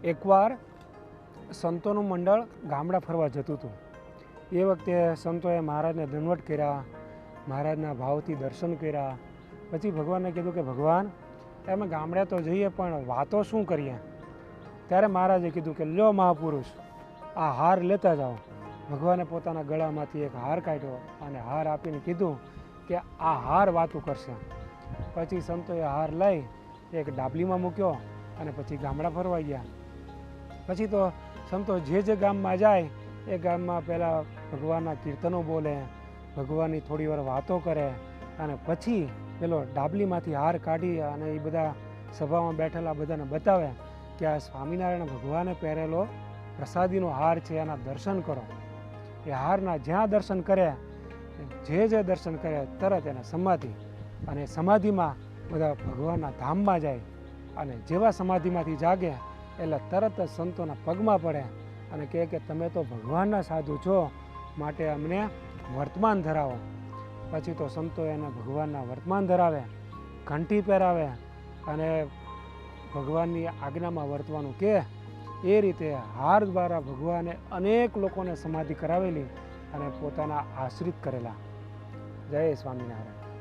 એકવાર સંતોનું મંડળ ગામડા ફરવા જતું હતું। એ વખતે સંતોએ મહારાજને દંડવત કર્યા, મહારાજના ભાવથી દર્શન કર્યા। પછી ભગવાનને કીધું કે ભગવાન, અમે ગામડે તો જઈએ પણ વાતો શું કરીએ? ત્યારે મહારાજે કીધું કે લ્યો મહાપુરુષ, આ હાર લેતા જાઓ। ભગવાને પોતાના ગળામાંથી એક હાર કાઢ્યો અને હાર આપીને કીધું કે આ હાર વાતું કરશે। પછી સંતોએ હાર લઈ એક ડાબલીમાં મૂક્યો અને પછી ગામડા ફરવા ગયા। પછી તો સંતો જે ગામમાં જાય એ ગામમાં પહેલાં ભગવાનના કીર્તનો બોલે, ભગવાનની થોડી વાર વાતો કરે અને પછી પેલો ડાબલીમાંથી હાર કાઢી અને એ બધા સભામાં બેઠેલા બધાને બતાવે કે આ સ્વામિનારાયણ ભગવાને પહેરેલો પ્રસાદીનો હાર છે, એના દર્શન કરો। એ હારના જ્યાં દર્શન કરે, જે દર્શન કરે તરત એને સમાધિ, અને સમાધિમાં બધા ભગવાનના ધામમાં જાય અને જેવા સમાધિમાંથી જાગે એટલે તરત જ સંતોના પગમાં પડે અને કહે કે તમે તો ભગવાનના સાધુ છો, માટે અમને વર્તમાન ધરાવો। પછી તો સંતો એને ભગવાનના વર્તમાન ધરાવે, ઘંટી પહેરાવે અને ભગવાનની આજ્ઞામાં વર્તવાનું કહે। એ રીતે હાર દ્વારા ભગવાને અનેક લોકોને સમાધિ કરાવેલી અને પોતાના આશ્રિત કરેલા। જય સ્વામિનારાયણ।